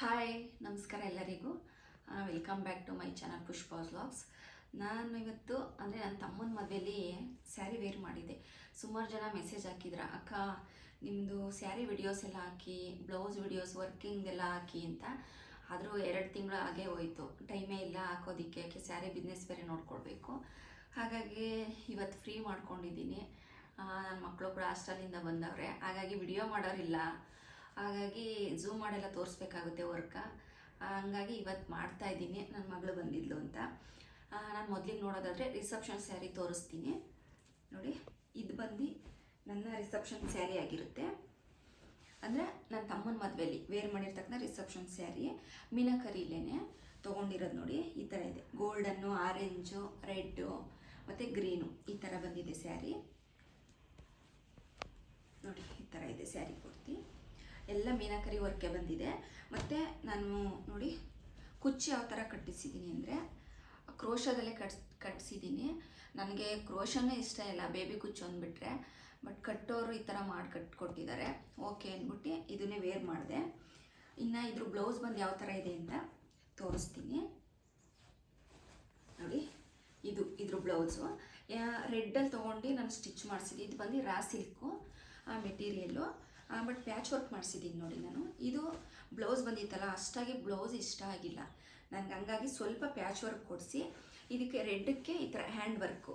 Hi ನಮಸ್ಕಾರ ಎಲ್ಲರಿಗೂ. Welcome back to my channel Pushpa's vlogs. ನಾನು ಇವತ್ತು ಅಂದರೆ ನನ್ನ ತಮ್ಮನ ಮದುವೆಯಲ್ಲಿ ಸ್ಯಾರಿ ವೇರ್ ಮಾಡಿದ್ದೆ. ಸುಮಾರು ಜನ ಮೆಸೇಜ್ ಹಾಕಿದ್ರ, ಅಕ್ಕ ನಿಮ್ಮದು ಸ್ಯಾರಿ ವಿಡಿಯೋಸ್ ಎಲ್ಲ ಹಾಕಿ, ಬ್ಲೌಸ್ ವಿಡಿಯೋಸ್ ವರ್ಕಿಂಗ್ ಎಲ್ಲ ಹಾಕಿ ಅಂತ. ಆದರೂ 2 ತಿಂಗಳು ಹಾಗೆ ಹೋಯಿತು, ಟೈಮೇ ಇಲ್ಲ ಹಾಕೋದಕ್ಕೆ. ಯಾಕೆ ಸ್ಯಾರಿ ಬಿಸ್ನೆಸ್ ಬೇರೆ ನೋಡ್ಕೊಳ್ಬೇಕು. ಹಾಗಾಗಿ ಇವತ್ತು ಫ್ರೀ ಮಾಡ್ಕೊಂಡಿದ್ದೀನಿ. ನನ್ನ ಮಕ್ಕಳು ಕೂಡ ಹಾಸ್ಟೆಲಿಂದ ಬಂದವ್ರೆ, ಹಾಗಾಗಿ ವಿಡಿಯೋ ಮಾಡೋರಿಲ್ಲ. ಹಾಗಾಗಿ ಝೂಮ್ ಮಾಡೆಲ್ಲ ತೋರಿಸ್ಬೇಕಾಗುತ್ತೆ ವರ್ಕ. ಹಂಗಾಗಿ ಇವತ್ತು ಮಾಡ್ತಾ ಇದ್ದೀನಿ, ನನ್ನ ಮಗಳು ಬಂದಿದ್ಲು ಅಂತ. ನಾನು ಮೊದಲಿಗೆ ನೋಡೋದಾದರೆ ರಿಸೆಪ್ಷನ್ ಸ್ಯಾರಿ ತೋರಿಸ್ತೀನಿ ನೋಡಿ. ಇದು ಬಂದು ನನ್ನ ರಿಸೆಪ್ಷನ್ ಸ್ಯಾರಿ ಆಗಿರುತ್ತೆ. ಅಂದರೆ ನನ್ನ ತಮ್ಮನ ಮದುವೆಯಲ್ಲಿ ವೇರ್ ಮಾಡಿರ್ತಕ್ಕಂಥ ರಿಸೆಪ್ಷನ್ ಸ್ಯಾರಿ. ಮೀನಾಕರಿಲೇನೆ ತೊಗೊಂಡಿರೋದು ನೋಡಿ. ಈ ಥರ ಇದೆ, ಗೋಲ್ಡನ್ನು, ಆರೆಂಜು, ರೆಡ್ಡು ಮತ್ತು ಗ್ರೀನು ಈ ಥರ ಬಂದಿದೆ ಸ್ಯಾರಿ ನೋಡಿ. ಈ ಥರ ಇದೆ ಸ್ಯಾರಿ ಪೂರ್ತಿ, ಎಲ್ಲ ಮೀನಾಕರಿ ವರ್ಕೆ ಬಂದಿದೆ. ಮತ್ತು ನಾನು ನೋಡಿ ಕುಚ್ಚು ಯಾವ ಥರ ಕಟ್ಟಿಸಿದ್ದೀನಿ ಅಂದರೆ ಕ್ರೋಶದಲ್ಲೇ ಕಟ್ಟಿಸಿದ್ದೀನಿ. ನನಗೆ ಕ್ರೋಶನೇ ಇಷ್ಟ ಇಲ್ಲ, ಬೇಬಿ ಕುಚ್ಚು ಅಂದ್ಬಿಟ್ರೆ. ಬಟ್ ಕಟ್ಟೋರು ಈ ಥರ ಮಾಡಿ ಕಟ್ಕೊಟ್ಟಿದ್ದಾರೆ, ಓಕೆ ಅಂದ್ಬಿಟ್ಟು ಇದನ್ನೇ ವೇರ್ ಮಾಡಿದೆ. ಇನ್ನು ಇದ್ರ ಬ್ಲೌಸ್ ಬಂದು ಯಾವ ಥರ ಇದೆ ಅಂತ ತೋರಿಸ್ತೀನಿ ನೋಡಿ. ಇದ್ರ ಬ್ಲೌಸು ರೆಡ್ಡಲ್ಲಿ ತೊಗೊಂಡು ನಾನು ಸ್ಟಿಚ್ ಮಾಡಿಸಿದ್ದೆ. ಇದು ಬಂದು raw silk material, but patch work ಮಾಡಿಸಿದ್ದೀನಿ ನೋಡಿ ನಾನು. ಇದು ಬ್ಲೌಸ್ ಬಂದಿತ್ತಲ್ಲ, ಅಷ್ಟಾಗಿ ಬ್ಲೌಸ್ ಇಷ್ಟ ಆಗಿಲ್ಲ ನನಗೆ. ಹಂಗಾಗಿ ಸ್ವಲ್ಪ ಪ್ಯಾಚ್ ವರ್ಕ್ ಕೊಡಿಸಿ ಇದಕ್ಕೆ ರೆಡ್ಡಕ್ಕೆ ಈ ಥರ hand work,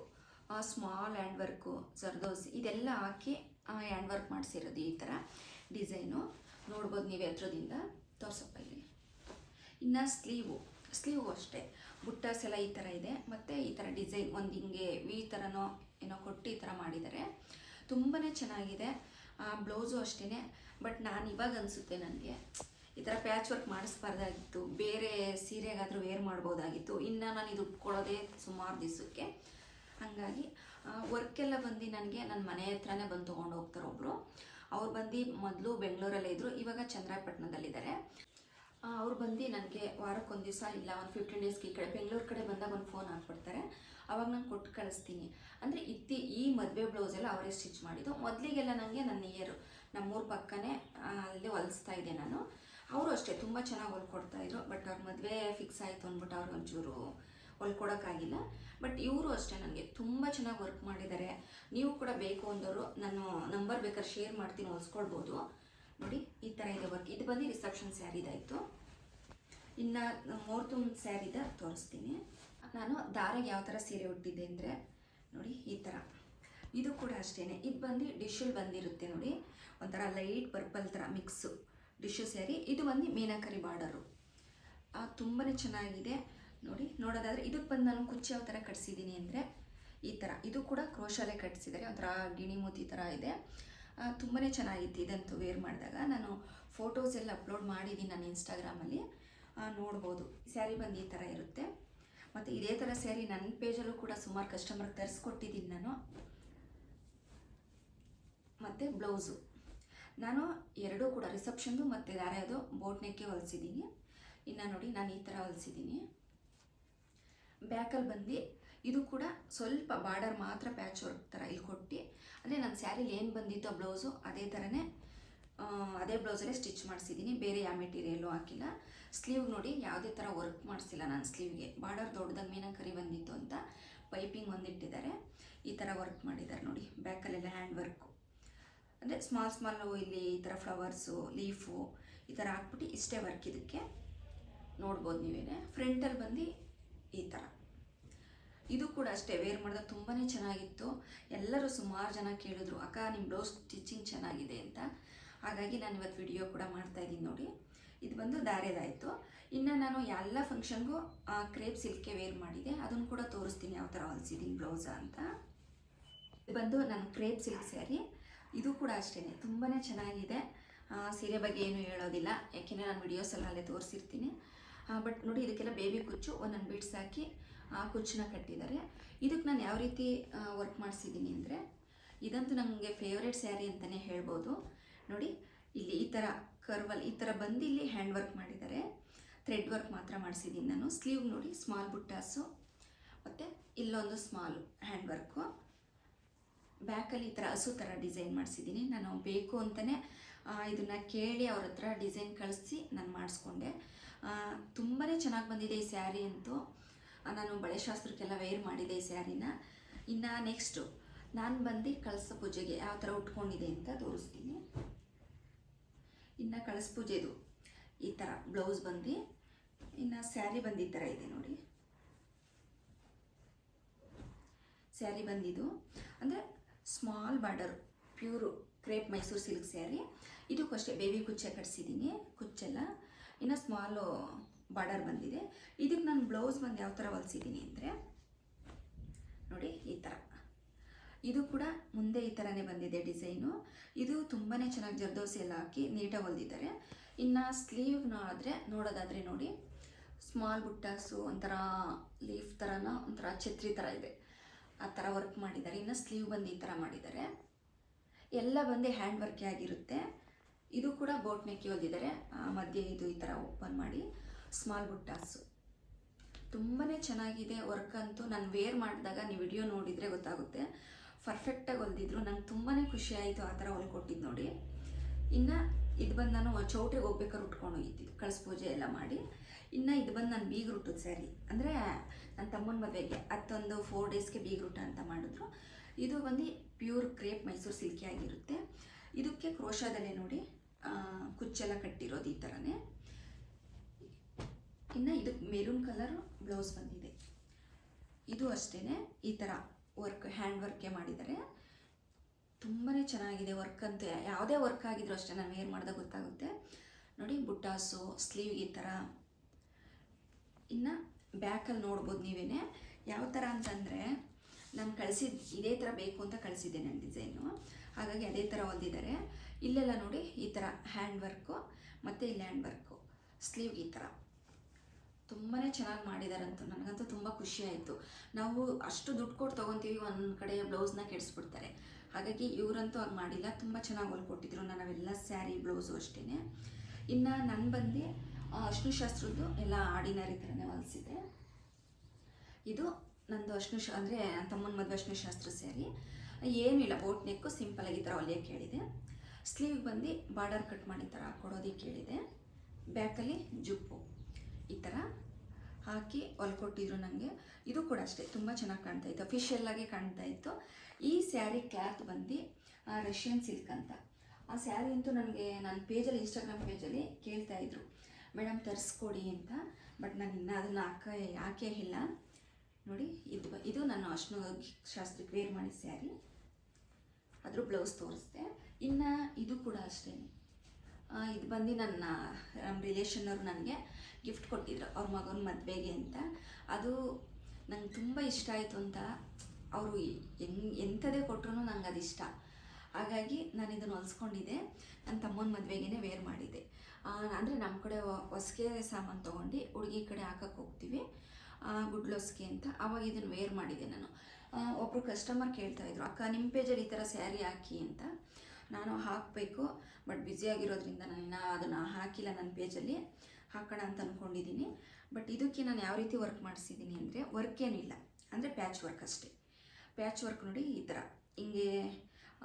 small hand work, zardozi ಇದೆಲ್ಲ ಹಾಕಿ ಹ್ಯಾಂಡ್ ವರ್ಕ್ ಮಾಡಿಸಿರೋದು. ಈ ಥರ ಡಿಸೈನು ನೋಡ್ಬೋದು ನೀವು ಹತ್ರದಿಂದ. ತೋರ್ಸಪ್ಪ ಇಲ್ಲಿ. ಇನ್ನು ಸ್ಲೀವು ಅಷ್ಟೇ, ಬುಟ್ಟಾಸ್ ಎಲ್ಲ ಈ ಥರ ಇದೆ. ಮತ್ತು ಈ ಥರ ಡಿಸೈನ್ ಒಂದು ಹಿಂಗೆ ವಿ ಥರನೋ ಏನೋ ಕೊಟ್ಟು ಈ ಥರ ಮಾಡಿದ್ದಾರೆ, ತುಂಬಾ ಚೆನ್ನಾಗಿದೆ. ಬ್ಲೌಸು ಅಷ್ಟೇ. ಬಟ್ ನಾನು ಇವಾಗ ಅನಿಸುತ್ತೆ ನನಗೆ ಈ ಥರ ಪ್ಯಾಚ್ ವರ್ಕ್ ಮಾಡಿಸ್ಬಾರ್ದಾಗಿತ್ತು, ಬೇರೆ ಸೀರೆಗಾದರೂ ವೇರ್ ಮಾಡ್ಬೋದಾಗಿತ್ತು. ಇನ್ನು ನಾನು ಇದು ಉಟ್ಕೊಳ್ಳೋದೇ ಸುಮಾರು ದಿವಸಕ್ಕೆ. ಹಾಗಾಗಿ ವರ್ಕೆಲ್ಲ ಬಂದು ನನಗೆ ನನ್ನ ಮನೆ ಹತ್ರನೇ ಬಂದು ತೊಗೊಂಡು ಹೋಗ್ತಾರೆ ಒಬ್ಬರು. ಅವ್ರು ಬಂದು ಮೊದಲು ಬೆಂಗಳೂರಲ್ಲೇ ಇದ್ದರು, ಇವಾಗ ಚಂದ್ರಾಪಟ್ಟಣದಲ್ಲಿದ್ದಾರೆ. ಅವ್ರು ಬಂದು ನನಗೆ ವಾರಕ್ಕೊಂದು ದಿವಸ ಇಲ್ಲ ಒಂದು 15 ಡೇಸ್ಗೆ ಈ ಕಡೆ ಬೆಂಗಳೂರು ಕಡೆ ಬಂದಾಗ ಒಂದು ಫೋನ್ ಹಾಕ್ಬಿಡ್ತಾರೆ. ಅವಾಗ ನಾನು ಕೊಟ್ಟು ಕಳಿಸ್ತೀನಿ. ಅಂದರೆ ಈ ಮದುವೆ ಬ್ಲೌಸೆಲ್ಲ ಅವರೇ ಸ್ಟಿಚ್ ಮಾಡಿದ್ದು. ಮೊದಲಿಗೆಲ್ಲ ನನಗೆ ನನ್ನ ನಿಯರು ನಮ್ಮೂರ ಪಕ್ಕನೇ ಅಲ್ಲೇ ಹೊಲಿಸ್ತಾ ಇದ್ದೆ ನಾನು. ಅವರು ಅಷ್ಟೇ ತುಂಬ ಚೆನ್ನಾಗಿ ಹೊಲ್ಕೊಡ್ತಾಯಿದ್ರು. ಬಟ್ ಅವ್ರ ಮದುವೆ ಫಿಕ್ಸ್ ಆಯಿತು ಅಂದ್ಬಿಟ್ಟು ಅವ್ರಿಗೆ ಒಂಚೂರು ಹೊಲ್ಕೊಡೋಕ್ಕಾಗಿಲ್ಲ. ಬಟ್ ಇವರು ಅಷ್ಟೇ ನನಗೆ ತುಂಬ ಚೆನ್ನಾಗಿ ವರ್ಕ್ ಮಾಡಿದ್ದಾರೆ. ನೀವು ಕೂಡ ಬೇಕು ಅಂದವರು ನಾನು ನಂಬರ್ ಬೇಕಾದ್ರೆ ಶೇರ್ ಮಾಡ್ತೀನಿ, ಹೊಲ್ಸ್ಕೊಳ್ಬೋದು ನೋಡಿ. ಈ ಥರ ಇದೆ ವರ್ಕ್. ಇದು ಬಂದು ರಿಸೆಪ್ಷನ್ ಸ್ಯಾರಿದಾಯಿತು. ಇನ್ನು ಮುಹೂರ್ತದ ಸ್ಯಾರಿದ ತೋರಿಸ್ತೀನಿ. ನಾನು ದಾರೆಗೆ ಯಾವ ಥರ ಸೀರೆ ಉಟ್ಟಿದ್ದೆ ಅಂದರೆ ನೋಡಿ ಈ ಥರ. ಇದು ಕೂಡ ಅಷ್ಟೇ, ಇದು ಬಂದು ಡಿಶ್ಶಲ್ಲಿ ಬಂದಿರುತ್ತೆ ನೋಡಿ, ಒಂಥರ ಲೈಟ್ ಪರ್ಪಲ್ ಥರ ಮಿಕ್ಸು ಡಿಶ್ಶು ಸ್ಯಾರಿ. ಇದು ಬಂದು ಮೀನಾಕರಿ ಬಾರ್ಡರು, ತುಂಬಾ ಚೆನ್ನಾಗಿದೆ ನೋಡಿ. ನೋಡೋದಾದರೆ ಇದಕ್ಕೆ ಬಂದು ನಾನು ಕುಚ್ಚು ಯಾವ ಥರ ಕಟ್ಸಿದ್ದೀನಿ ಅಂದರೆ ಈ ಥರ. ಇದು ಕೂಡ ಕ್ರೋಶಲ್ಲೇ ಕಟ್ಸಿದ್ದಾರೆ, ಒಂಥರ ಗಿಣಿ ಮೂತಿ ಥರ ಇದೆ. ತುಂಬಾ ಚೆನ್ನಾಗಿತ್ತು ಇದಂತೂ ವೇರ್ ಮಾಡಿದಾಗ. ನಾನು ಫೋಟೋಸ್ ಎಲ್ಲ ಅಪ್ಲೋಡ್ ಮಾಡಿದ್ದೀನಿ ನನ್ನ ಇನ್ಸ್ಟಾಗ್ರಾಮಲ್ಲಿ, ನೋಡ್ಬೋದು. ಸ್ಯಾರಿ ಬಂದು ಈ ಥರ ಇರುತ್ತೆ. ಮತ್ತು ಇದೇ ಥರ ಸ್ಯಾರಿ ನನ್ನ ಪೇಜಲ್ಲೂ ಕೂಡ ಸುಮಾರು ಕಸ್ಟಮರ್ಗೆ ತರಿಸ್ಕೊಟ್ಟಿದ್ದೀನಿ ನಾನು. ಮತ್ತು ಬ್ಲೌಸು ನಾನು ಎರಡೂ ಕೂಡ ರಿಸೆಪ್ಷನ್ದು ಮತ್ತು ದಾರೆಯದು ಬೋಟ್ ನೆಕ್ಗೆ ಹೊಲಿಸಿದ್ದೀನಿ. ಇನ್ನು ನೋಡಿ ನಾನು ಈ ಥರ ಹೊಲಿಸಿದ್ದೀನಿ. ಬ್ಯಾಕಲ್ಲಿ ಬಂದು ಇದು ಕೂಡ ಸ್ವಲ್ಪ ಬಾರ್ಡರ್ ಮಾತ್ರ ಪ್ಯಾಚ್ ವರ್ಕ್ ಥರ ಇಲ್ಲಿ ಕೊಟ್ಟು, ಅಂದರೆ ನನ್ನ ಸ್ಯಾರಿಲಿ ಏನು ಬಂದಿತ್ತು ಆ ಬ್ಲೌಸು ಅದೇ ಥರನೇ ಅದೇ ಬ್ಲೌಸಲ್ಲೇ ಸ್ಟಿಚ್ ಮಾಡಿಸಿದ್ದೀನಿ, ಬೇರೆ ಯಾವ ಮೆಟೀರಿಯಲ್ಲು ಹಾಕಿಲ್ಲ. ಸ್ಲೀವ್ ನೋಡಿ ಯಾವುದೇ ಥರ ವರ್ಕ್ ಮಾಡಿಸಿಲ್ಲ ನಾನು ಸ್ಲೀವ್ಗೆ. ಬಾರ್ಡರ್ ದೊಡ್ಡದಾಗಿ ಮೀನಾಕರಿ ಬಂದಿತ್ತು ಅಂತ ಪೈಪಿಂಗ್ ಒಂದಿಟ್ಟಿದ್ದಾರೆ, ಈ ಥರ ವರ್ಕ್ ಮಾಡಿದ್ದಾರೆ ನೋಡಿ. ಬ್ಯಾಕಲ್ಲೆಲ್ಲ ಹ್ಯಾಂಡ್ ವರ್ಕು, ಅಂದರೆ ಸ್ಮಾಲು ಇಲ್ಲಿ ಈ ಥರ ಫ್ಲವರ್ಸು, ಲೀಫು ಈ ಥರ ಹಾಕ್ಬಿಟ್ಟು ಇಷ್ಟೇ ವರ್ಕ್ ಇದಕ್ಕೆ ನೋಡ್ಬೋದು ನೀವೇ. ಫ್ರಂಟಲ್ಲಿ ಬಂದು ಈ ಥರ. ಇದು ಕೂಡ ಅಷ್ಟೇ, ವೇರ್ ಮಾಡಿದಾಗ ತುಂಬಾ ಚೆನ್ನಾಗಿತ್ತು. ಎಲ್ಲರೂ ಸುಮಾರು ಜನ ಕೇಳಿದ್ರು, ಅಕ್ಕ ನಿಮ್ಮ ಬ್ಲೌಸ್ ಸ್ಟಿಚಿಂಗ್ ಚೆನ್ನಾಗಿದೆ ಅಂತ. ಹಾಗಾಗಿ ನಾನು ಇವತ್ತು ವಿಡಿಯೋ ಕೂಡ ಮಾಡ್ತಾಯಿದ್ದೀನಿ ನೋಡಿ. ಇದು ಬಂದು ದಾರೆದಾಯಿತು. ಇನ್ನು ನಾನು ಎಲ್ಲ ಫಂಕ್ಷನ್ಗೂ ಕ್ರೇಪ್ ಸಿಲ್ಕೆ ವೇರ್ ಮಾಡಿದೆ, ಅದನ್ನು ಕೂಡ ತೋರಿಸ್ತೀನಿ ಯಾವ ಥರ ಹೊಲಿಸಿದ್ದೀನಿ ಬ್ಲೌಸ ಅಂತ. ಇದು ಬಂದು ನನ್ನ ಕ್ರೇಪ್ ಸಿಲ್ಕ್ ಸ್ಯಾರಿ. ಇದು ಕೂಡ ಅಷ್ಟೇ ತುಂಬಾ ಚೆನ್ನಾಗಿದೆ. ಸೀರೆ ಬಗ್ಗೆ ಏನು ಹೇಳೋದಿಲ್ಲ, ಯಾಕೆಂದರೆ ನಾನು ವಿಡಿಯೋಸೆಲ್ಲ ಅಲ್ಲೇ ತೋರಿಸಿರ್ತೀನಿ. ಬಟ್ ನೋಡಿ ಇದಕ್ಕೆಲ್ಲ ಬೇಬಿ ಕುಚ್ಚು ಒಂದೊಂದು ಬಿಡ್ಸ್ ಹಾಕಿ ಕುಚ್ಚನ್ನ ಕಟ್ಟಿದ್ದಾರೆ. ಇದಕ್ಕೆ ನಾನು ಯಾವ ರೀತಿ ವರ್ಕ್ ಮಾಡಿಸಿದ್ದೀನಿ ಅಂದರೆ, ಇದಂತೂ ನನಗೆ ಫೇವ್ರೇಟ್ ಸ್ಯಾರಿ ಅಂತಲೇ ಹೇಳ್ಬೋದು ನೋಡಿ. ಇಲ್ಲಿ ಈ ಥರ ಕರ್ವಲ್ಲಿ ಈ ಥರ ಬಂದು ಇಲ್ಲಿ ಹ್ಯಾಂಡ್ ವರ್ಕ್ ಮಾಡಿದ್ದಾರೆ, ಥ್ರೆಡ್ ವರ್ಕ್ ಮಾತ್ರ ಮಾಡಿಸಿದ್ದೀನಿ ನಾನು. ಸ್ಲೀವ್ ನೋಡಿ ಸ್ಮಾಲ್ ಬುಟ್ಟಾಸು, ಮತ್ತು ಇಲ್ಲೊಂದು ಸ್ಮಾಲ್ ಹ್ಯಾಂಡ್ ವರ್ಕು. ಬ್ಯಾಕಲ್ಲಿ ಈ ಥರ ಹಸು ಥರ ಡಿಸೈನ್ ಮಾಡಿಸಿದ್ದೀನಿ. ನಾನು ಬೇಕು ಅಂತಲೇ ಇದನ್ನು ಕೇಳಿ ಅವ್ರ ಹತ್ರ ಡಿಸೈನ್ ಕಳಿಸಿ ನಾನು ಮಾಡಿಸ್ಕೊಂಡೆ. ತುಂಬಾ ಚೆನ್ನಾಗಿ ಬಂದಿದೆ ಈ ಸ್ಯಾರಿ ಅಂತೂ. ನಾನು ಬಳೆ ಶಾಸ್ತ್ರಕ್ಕೆಲ್ಲ ವೇರ್ ಮಾಡಿದೆ ಈ ಸ್ಯಾರಿನ. ಇನ್ನು ನೆಕ್ಸ್ಟು ನಾನು ಬಂದು ಕಳಸ ಪೂಜೆಗೆ ಯಾವ ಥರ ಉಟ್ಕೊಂಡಿದೆ ಅಂತ ತೋರಿಸ್ತೀನಿ. ಇನ್ನು ಕಳಸ ಪೂಜೆದು ಈ ಥರ ಬ್ಲೌಸ್ ಬಂದು, ಇನ್ನು ಸ್ಯಾರಿ ಬಂದು ಈ ಥರ ಇದೆ ನೋಡಿ. ಸ್ಯಾರಿ ಬಂದಿದ್ದು ಅಂದರೆ small border, pure crepe Mysuru silk sari. ಇದಕ್ಕೂ ಅಷ್ಟೇ ಬೇಬಿ ಕುಚ್ಚೆ ಕಟ್ಸಿದ್ದೀನಿ, ಕುಚ್ಚೆಲ್ಲ. ಇನ್ನು ಸ್ಮಾಲು ಬಾರ್ಡರ್ ಬಂದಿದೆ. ಇದಕ್ಕೆ ನಾನು ಬ್ಲೌಸ್ ಬಂದು ಯಾವ ಥರ ಹೊಲಿಸಿದ್ದೀನಿ ಅಂದರೆ ನೋಡಿ ಈ ಥರ. ಇದು ಕೂಡ ಮುಂದೆ ಈ ಥರನೇ ಬಂದಿದೆ ಡಿಸೈನು. ಇದು ತುಂಬಾ ಚೆನ್ನಾಗಿ ಜರ್ದೋಸಿ ಎಲ್ಲ ಹಾಕಿ ನೀಟಾಗಿ ಹೊಲಿದಿದ್ದಾರೆ. ಇನ್ನು ಸ್ಲೀವ್ ನೋಡೋದಾದರೆ ನೋಡಿ, ಸ್ಮಾಲ್ ಬುಟ್ಟಾಸು ಒಂಥರ ಲೀಫ್ ಥರನ ಒಂಥರ ಛತ್ರಿ ಥರ ಇದೆ, ಆ ಥರ ವರ್ಕ್ ಮಾಡಿದ್ದಾರೆ. ಇನ್ನು ಸ್ಲೀವ್ ಬಂದು ಈ ಥರ ಮಾಡಿದ್ದಾರೆ. ಎಲ್ಲ ಬಂದು ಹ್ಯಾಂಡ್ ವರ್ಕೇ ಆಗಿರುತ್ತೆ. ಇದು ಕೂಡ ಬೋಟ್ ನೆಕ್ಕಿ ಹೊಲಿದಿದ್ದಾರೆ. ಮಧ್ಯೆ ಇದು ಈ ಥರ ಓಪನ್ ಮಾಡಿ ಸ್ಮಾಲ್ ಬುಟ್ಟಾಸು. ತುಂಬಾ ಚೆನ್ನಾಗಿದೆ ವರ್ಕ್ ಅಂತೂ. ನಾನು ವೇರ್ ಮಾಡಿದಾಗ ನೀವು ವಿಡಿಯೋ ನೋಡಿದರೆ ಗೊತ್ತಾಗುತ್ತೆ, ಪರ್ಫೆಕ್ಟಾಗಿ ಹೊಲ್ದಿದ್ರು. ನಂಗೆ ತುಂಬಾ ಖುಷಿ ಆಯಿತು ಆ ಥರ ಹೊಲ್ಕೊಟ್ಟಿದ್ದು ನೋಡಿ. ಇನ್ನು ಇದು ಬಂದು ನಾನು ಚೌಟ್ರಿಗೆ ಹೋಗ್ಬೇಕಾದ್ರೆ ಉಟ್ಕೊಂಡು ಹೋಗಿದ್ದಿದ್ದು ಕಳಸ ಪೂಜೆ ಎಲ್ಲ ಮಾಡಿ. ಇನ್ನು ಇದು ಬಂದು ನಾನು ಬೀಗ ರೂಟದ ಸ್ಯಾರಿ, ಅಂದರೆ ನನ್ನ ತಮ್ಮನ ಮದುವೆಗೆ ಅದೊಂದು 4 ಡೇಸ್ಗೆ ಬೀಗ ರೂಟ ಅಂತ ಮಾಡಿದ್ರು. ಇದು ಬಂದು ಪ್ಯೂರ್ ಕ್ರೇಪ್ ಮೈಸೂರು ಸಿಲ್ಕಿ ಆಗಿರುತ್ತೆ. ಇದಕ್ಕೆ ಕ್ರೋಶಾದಲ್ಲೇ ನೋಡಿ ಕುಚ್ಚೆಲ್ಲ ಕಟ್ಟಿರೋದು ಈ ಥರನೇ. ಇನ್ನು ಇದಕ್ಕೆ ಮೆರೂನ್ ಕಲರ್ ಬ್ಲೌಸ್ ಬಂದಿದೆ. ಇದು ಅಷ್ಟೇ ಈ ಥರ ವರ್ಕ್, ಹ್ಯಾಂಡ್ ವರ್ಕೇ ಮಾಡಿದ್ದಾರೆ. ತುಂಬಾ ಚೆನ್ನಾಗಿದೆ ವರ್ಕ್ ಅಂತೂ. ಯಾವುದೇ ವರ್ಕ್ ಆಗಿದ್ರು ಅಷ್ಟೇ, ನಾನು ವೇರ್ ಮಾಡಿದಾಗ ಗೊತ್ತಾಗುತ್ತೆ ನೋಡಿ. ಬುಟ್ಟಾಸು, ಸ್ಲೀವ್ ಈ ಥರ. ಇನ್ನು ಬ್ಯಾಕಲ್ಲಿ ನೋಡ್ಬೋದು ನೀವೇ ಯಾವ ಥರ ಅಂತಂದರೆ, ನಾನು ಕಳಿಸಿದ್ದು ಇದೇ ಥರ ಬೇಕು ಅಂತ ಕಳಿಸಿದ್ದೆ ನನ್ನ ಡಿಸೈನು. ಹಾಗಾಗಿ ಅದೇ ಥರ ಹೊಲ್ದಿದ್ದಾರೆ. ಇಲ್ಲೆಲ್ಲ ನೋಡಿ ಈ ಥರ ಹ್ಯಾಂಡ್ ವರ್ಕು, ಮತ್ತು ಇಲ್ಲಿ ಹ್ಯಾಂಡ್ ವರ್ಕು, ಸ್ಲೀವ್ ಈ ಥರ ತುಂಬಾ ಚೆನ್ನಾಗಿ ಮಾಡಿದಾರಂತೂ. ನನಗಂತೂ ತುಂಬ ಖುಷಿ ಆಯಿತು. ನಾವು ಅಷ್ಟು ದುಡ್ಡು ಕೊಟ್ಟು ತೊಗೊತೀವಿ, ಒಂದು ಕಡೆ ಬ್ಲೌಸ್ನ ಕೆಡಿಸ್ಬಿಡ್ತಾರೆ. ಹಾಗಾಗಿ ಇವರಂತೂ ಹಾಗೆ ಮಾಡಿಲ್ಲ, ತುಂಬ ಚೆನ್ನಾಗಿ ಹೊಲ್ಕೊಟ್ಟಿದ್ರು. ನಾವೆಲ್ಲ ಸ್ಯಾರಿ ಬ್ಲೌಸು ಅಷ್ಟೇ. ಇನ್ನು ನಾನು ಬಂದು ಅಶ್ನು ಶಾಸ್ತ್ರದ್ದು ಎಲ್ಲ ಆರ್ಡಿನರಿ ಥರನೇ ಹೊಲಿಸಿದ್ದೆ. ಇದು ನಂದು ಅಂದರೆ ತಮ್ಮನ ಮದುವೆ ಅಶ್ನು ಶಾಸ್ತ್ರ ಸ್ಯಾರಿ. ಏನಿಲ್ಲ, ಬೋಟ್ ನೆಕ್ಕು ಸಿಂಪಲಾಗಿ ಈ ಥರ ಹೊಲಿಯೋಕ್ಕೆ ಹೇಳಿದೆ. ಸ್ಲೀವ್ ಬಂದು ಬಾರ್ಡರ್ ಕಟ್ ಮಾಡಿ ಥರ ಕೊಡೋದಕ್ಕೆ ಹೇಳಿದೆ. ಬ್ಯಾಕಲ್ಲಿ ಜುಪ್ಪು ಈ ಥರ ಹಾಕಿ ಹೊಲ್ಕೊಟ್ಟಿದ್ರು ನನಗೆ. ಇದು ಕೂಡ ಅಷ್ಟೇ ತುಂಬ ಚೆನ್ನಾಗಿ ಕಾಣ್ತಾ ಇತ್ತು, ಅಫಿಷಿಯಲ್ಲಾಗಿ ಕಾಣ್ತಾ ಇತ್ತು. ಈ ಸ್ಯಾರಿ ಕ್ಲಾತ್ ಬಂದು ರಷ್ಯನ್ ಸಿಲ್ಕ್ ಅಂತ. ಆ ಸ್ಯಾರಿ ಅಂತೂ ನನಗೆ ನನ್ನ ಪೇಜಲ್ಲಿ, ಇನ್ಸ್ಟಾಗ್ರಾಮ್ ಪೇಜಲ್ಲಿ ಕೇಳ್ತಾಯಿದ್ರು, ಮೇಡಮ್ ತರಿಸ್ಕೊಡಿ ಅಂತ. ಬಟ್ ನಾನು ಇನ್ನೂ ಅದನ್ನು ಹಾಕೇ ಇಲ್ಲ ನೋಡಿ. ಇದು ನಾನು ಅಶ್ನು ಶಾಸ್ತ್ರಕ್ಕೆ ವೇರ್ ಮಾಡಿ ಸ್ಯಾರಿ, ಅದ್ರ ಬ್ಲೌಸ್ ತೋರಿಸ್ದೆ. ಇನ್ನು ಇದು ಕೂಡ ಅಷ್ಟೇ. ಇದು ಬಂದು ನಮ್ಮ ರಿಲೇಷನ್ನವರು ನನಗೆ ಗಿಫ್ಟ್ ಕೊಟ್ಟಿದ್ರು ಅವ್ರ ಮಗನ ಮದುವೆಗೆ ಅಂತ. ಅದು ನಂಗೆ ತುಂಬ ಇಷ್ಟ ಆಯಿತು ಅಂತ. ಅವರು ಎಂಥದೇ ಕೊಟ್ಟರು ನಂಗೆ ಅದು ಇಷ್ಟ. ಹಾಗಾಗಿ ನಾನು ಇದನ್ನು ಹೊಲಿಸ್ಕೊಂಡಿದ್ದೆ. ನನ್ನ ತಮ್ಮನ ಮದುವೆಗೇ ವೇರ್ ಮಾಡಿದ್ದೆ. ಅಂದರೆ ನಮ್ಮ ಕಡೆ ಹೊಸ್ಗೆ ಸಾಮಾನು ತೊಗೊಂಡು ಹುಡುಗಿ ಕಡೆ ಹಾಕಕ್ಕೆ ಹೋಗ್ತೀವಿ, ಗುಡ್ಲೊಸ್ಗೆ ಅಂತ. ಆವಾಗ ಇದನ್ನು ವೇರ್ ಮಾಡಿದ್ದೆ ನಾನು. ಒಬ್ಬರು ಕಸ್ಟಮರ್ ಕೇಳ್ತಾಯಿದ್ರು, ಅಕ್ಕ ನಿಮ್ಮ ಪೇಜಲ್ಲಿ ಈ ಥರ ಸ್ಯಾರಿ ಹಾಕಿ ಅಂತ. ನಾನು ಹಾಕಬೇಕು, ಬಟ್ ಬ್ಯುಸಿಯಾಗಿರೋದ್ರಿಂದ ನಾನು ಅದನ್ನು ಹಾಕಿಲ್ಲ. ನನ್ನ ಪೇಜಲ್ಲಿ ಹಾಕೋಣ ಅಂತ ಅಂದ್ಕೊಂಡಿದ್ದೀನಿ. ಬಟ್ ಇದಕ್ಕೆ ನಾನು ಯಾವ ರೀತಿ ವರ್ಕ್ ಮಾಡಿಸಿದ್ದೀನಿ ಅಂದರೆ, ವರ್ಕ್ ಏನಿಲ್ಲ, ಅಂದರೆ ಪ್ಯಾಚ್ ವರ್ಕ್ ಅಷ್ಟೇ. ಪ್ಯಾಚ್ ವರ್ಕ್ ನೋಡಿ ಈ ಥರ ಹಿಂಗೆ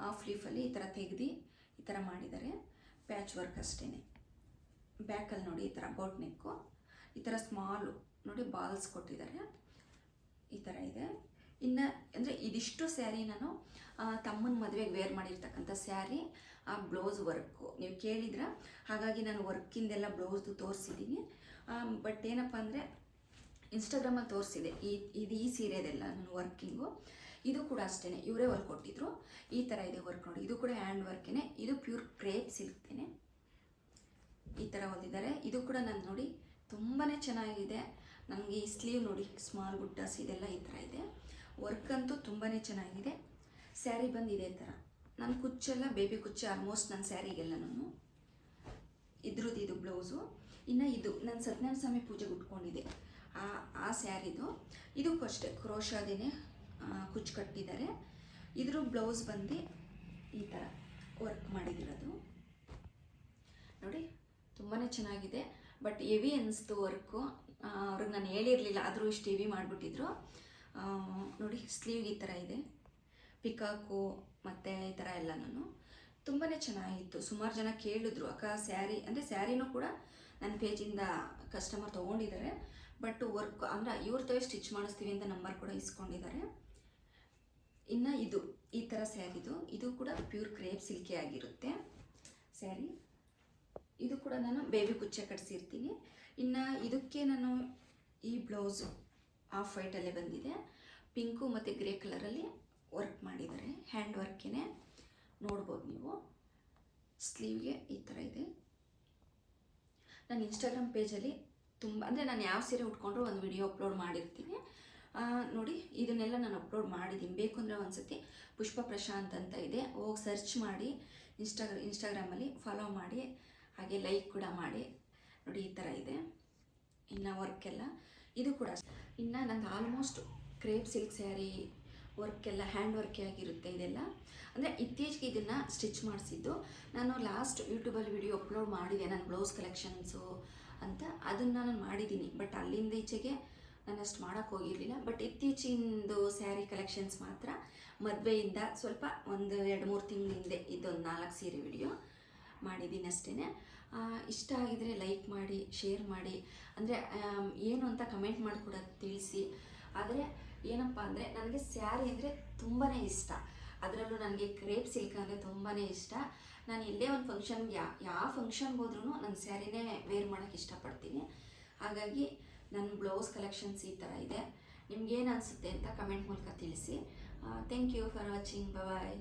ಹಾಫ್ ಲೀಫಲ್ಲಿ ಈ ಥರ ತೆಗೆದು ಈ ಥರ ಮಾಡಿದ್ದಾರೆ. ಪ್ಯಾಚ್ ವರ್ಕ್ ಅಷ್ಟೇ. ಬ್ಯಾಕಲ್ಲಿ ನೋಡಿ ಈ ಥರ ಬೋಟ್ ನೆಕ್ಕು, ಈ ಥರ ಸ್ಮಾಲು ನೋಡಿ ಬಾಲ್ಸ್ ಕೊಟ್ಟಿದ್ದಾರೆ, ಈ ಥರ ಇದೆ. ಇನ್ನು ಅಂದರೆ ಇದಿಷ್ಟು ಸ್ಯಾರಿ ನಾನು ತಮ್ಮನ ಮದುವೆಗೆ ವೇರ್ ಮಾಡಿರ್ತಕ್ಕಂಥ ಸ್ಯಾರಿ. ಆ ಬ್ಲೌಸ್ ವರ್ಕು ನೀವು ಕೇಳಿದ್ರ, ಹಾಗಾಗಿ ನಾನು ವರ್ಕಿಂದೆಲ್ಲ ಬ್ಲೌಸ್ದು ತೋರಿಸಿದ್ದೀನಿ. ಬಟ್ ಏನಪ್ಪ ಅಂದರೆ ಇನ್ಸ್ಟಾಗ್ರಾಮಲ್ಲಿ ತೋರಿಸಿದೆ ಈ ಸೀರೆದೆಲ್ಲ ನಾನು ವರ್ಕಿಂಗು. ಇದು ಕೂಡ ಅಷ್ಟೇ, ಇವರೇ ಹೊಲ್ಕೊಟ್ಟಿದ್ರು. ಈ ಥರ ಇದೆ ವರ್ಕ್ ನೋಡಿ. ಇದು ಕೂಡ ಹ್ಯಾಂಡ್ ವರ್ಕೇ. ಇದು ಪ್ಯೂರ್ ಕ್ರೇಪ್ ಸಿಲ್ಕ್ತೇನೆ, ಈ ಥರ ಹೊಲಿದ್ದಾರೆ. ಇದು ಕೂಡ ನಾನು ನೋಡಿ ತುಂಬಾ ಚೆನ್ನಾಗಿದೆ. ನನಗೆ ಈ ಸ್ಲೀವ್ ನೋಡಿ ಸ್ಮಾಲ್ ಬುಟ್ಟಾಸ್ ಇದೆಲ್ಲ ಈ ಥರ ಇದೆ. ವರ್ಕ್ ಅಂತೂ ತುಂಬಾ ಚೆನ್ನಾಗಿದೆ. ಸ್ಯಾರಿ ಬಂದು ಇದೇ ಥರ. ನನ್ನ ಕುಚ್ಚೆಲ್ಲ ಬೇಬಿ ಕುಚ್ಚೆ ಆಲ್ಮೋಸ್ಟ್ ನನ್ನ ಸ್ಯಾರಿಗೆಲ್ಲ ನಾನು ಇದ್ರದ್ದು ಇದು ಬ್ಲೌಸು. ಇನ್ನು ಇದು ನಾನು ಸತ್ಯನಾರಾಯಣ ಸ್ವಾಮಿ ಪೂಜೆಗೆ ಉಟ್ಕೊಂಡಿದ್ದೆ ಆ ಸ್ಯಾರಿದು. ಇದಕ್ಕೂ ಅಷ್ಟೇ ಕ್ರೋಶಾದೇನೆ ಕುಚ್ಚು ಕಟ್ಟಿದ್ದಾರೆ. ಇದ್ರ ಬ್ಲೌಸ್ ಬಂದು ಈ ಥರ ವರ್ಕ್ ಮಾಡಿದಿರೋದು ನೋಡಿ, ತುಂಬಾ ಚೆನ್ನಾಗಿದೆ. ಬಟ್ ಹೆವಿ ಅನಿಸ್ತು ವರ್ಕು. ಅವ್ರಿಗೆ ನಾನು ಹೇಳಿರಲಿಲ್ಲ, ಆದರೂ ಇಷ್ಟು ಹೆವಿ ಮಾಡಿಬಿಟ್ಟಿದ್ರು ನೋಡಿ. ಸ್ಲೀವ್ ಈ ಥರ ಇದೆ, ಪಿಕಾಕು ಮತ್ತು ಈ ಥರ ಎಲ್ಲ. ನಾನು ತುಂಬಾ ಚೆನ್ನಾಗಿತ್ತು. ಸುಮಾರು ಜನ ಕೇಳಿದ್ರು, ಅಕ್ಕ ಸ್ಯಾರಿ ಅಂದರೆ ಸ್ಯಾರಿನೂ ಕೂಡ ನನ್ನ ಪೇಜಿಂದ ಕಸ್ಟಮರ್ ತೊಗೊಂಡಿದ್ದಾರೆ. ಬಟ್ ವರ್ಕ್ ಅಂದರೆ ಇವ್ರ ತವೇ ಸ್ಟಿಚ್ ಮಾಡಿಸ್ತೀವಿ ಅಂತ ನಂಬರ್ ಕೂಡ ಇಸ್ಕೊಂಡಿದ್ದಾರೆ. ಇನ್ನು ಇದು ಈ ಥರ ಸ್ಯಾರಿದು, ಇದು ಕೂಡ ಪ್ಯೂರ್ ಕ್ರೇಪ್ ಸಿಲ್ಕೇ ಆಗಿರುತ್ತೆ ಸ್ಯಾರಿ. ಇದು ಕೂಡ ನಾನು ಬೇಬಿ ಕುಚ್ಚೆ ಕಟ್ಸಿರ್ತೀನಿ. ಇನ್ನು ಇದಕ್ಕೆ ನಾನು ಈ ಬ್ಲೌಸು ಆಫ್ ವೈಟಲ್ಲೇ ಬಂದಿದೆ, ಪಿಂಕು ಮತ್ತು ಗ್ರೇ ಕಲರಲ್ಲಿ ವರ್ಕ್ ಮಾಡಿದ್ದಾರೆ, ಹ್ಯಾಂಡ್ ವರ್ಕೇ ನೋಡ್ಬೋದು ನೀವು. ಸ್ಲೀವ್ಗೆ ಈ ಥರ ಇದೆ. ನಾನು ಇನ್ಸ್ಟಾಗ್ರಾಮ್ ಪೇಜಲ್ಲಿ ತುಂಬ ಅಂದರೆ ನಾನು ಯಾವ ಸೀರೆ ಉಟ್ಕೊಂಡ್ರೂ ಒಂದು ವಿಡಿಯೋ ಅಪ್ಲೋಡ್ ಮಾಡಿರ್ತೀನಿ ನೋಡಿ. ಇದನ್ನೆಲ್ಲ ನಾನು ಅಪ್ಲೋಡ್ ಮಾಡಿದ್ದೀನಿ. ಬೇಕು ಅಂದರೆ ಒಂದ್ಸತಿ ಪುಷ್ಪ ಪ್ರಶಾಂತ್ ಅಂತ ಇದೆ, ಹೋಗಿ ಸರ್ಚ್ ಮಾಡಿ ಇನ್ಸ್ಟಾಗ್ರಾಮಲ್ಲಿ ಫಾಲೋ ಮಾಡಿ, ಹಾಗೆ ಲೈಕ್ ಕೂಡ ಮಾಡಿ ನೋಡಿ. ಈ ಥರ ಇದೆ ಇನ್ನು ವರ್ಕೆಲ್ಲ. ಇದು ಕೂಡ ಇನ್ನು ನಂದು ಆಲ್ಮೋಸ್ಟ್ ಕ್ರೇಪ್ ಸಿಲ್ಕ್ ಸ್ಯಾರಿ ವರ್ಕೆಲ್ಲ ಹ್ಯಾಂಡ್ ವರ್ಕೇ ಆಗಿರುತ್ತೆ ಇದೆಲ್ಲ. ಅಂದರೆ ಇತ್ತೀಚೆಗೆ ಇದನ್ನು ಸ್ಟಿಚ್ ಮಾಡಿಸಿದ್ದು. ನಾನು ಲಾಸ್ಟ್ ಯೂಟ್ಯೂಬಲ್ಲಿ ವಿಡಿಯೋ ಅಪ್ಲೋಡ್ ಮಾಡಿದೆ ನನ್ನ ಬ್ಲೌಸ್ ಕಲೆಕ್ಷನ್ಸು ಅಂತ, ಅದನ್ನು ನಾನು ಮಾಡಿದ್ದೀನಿ. ಬಟ್ ಅಲ್ಲಿಂದ ಈಚೆಗೆ ನಾನು ಅಷ್ಟು ಮಾಡೋಕ್ಕೆ ಹೋಗಿರಲಿಲ್ಲ. ಬಟ್ ಇತ್ತೀಚಿಂದು ಸ್ಯಾರಿ ಕಲೆಕ್ಷನ್ಸ್ ಮಾತ್ರ ಮದುವೆಯಿಂದ ಸ್ವಲ್ಪ ಒಂದು 2-3 ತಿಂಗಳ ಹಿಂದೆ ಇದೊಂದು 4 ಸೀರೆ ವಿಡಿಯೋ ಮಾಡಿದ್ದೀನಿ ಅಷ್ಟೇ. ಇಷ್ಟ ಆಗಿದರೆ ಲೈಕ್ ಮಾಡಿ, ಶೇರ್ ಮಾಡಿ, ಅಂದರೆ ಏನು ಅಂತ ಕಮೆಂಟ್ ಮಾಡಿ ಕೂಡ ತಿಳಿಸಿ. ಆದರೆ ಏನಪ್ಪ ಅಂದರೆ ನನಗೆ ಸ್ಯಾರಿ ಅಂದರೆ ತುಂಬಾ ಇಷ್ಟ, ಅದರಲ್ಲೂ ನನಗೆ ಕ್ರೇಪ್ ಸಿಲ್ಕ್ ಅಂದರೆ ತುಂಬಾ ಇಷ್ಟ. ನಾನು ಎಲ್ಲೇ ಒಂದು ಫಂಕ್ಷನ್ಗೆ ಯಾವ ಫಂಕ್ಷನ್ಗೆ ಹೋದ್ರೂ ನನ್ನ ಸ್ಯಾರಿನೇ ವೇರ್ ಮಾಡೋಕ್ಕೆ ಇಷ್ಟಪಡ್ತೀನಿ. ಹಾಗಾಗಿ ನನ್ನ ಬ್ಲೌಸ್ ಕಲೆಕ್ಷನ್ಸ್ ಈ ಥರ ಇದೆ. ನಿಮ್ಗೇನು ಅನಿಸುತ್ತೆ ಅಂತ ಕಮೆಂಟ್ ಮೂಲಕ ತಿಳಿಸಿ. Thank you for watching. Bye.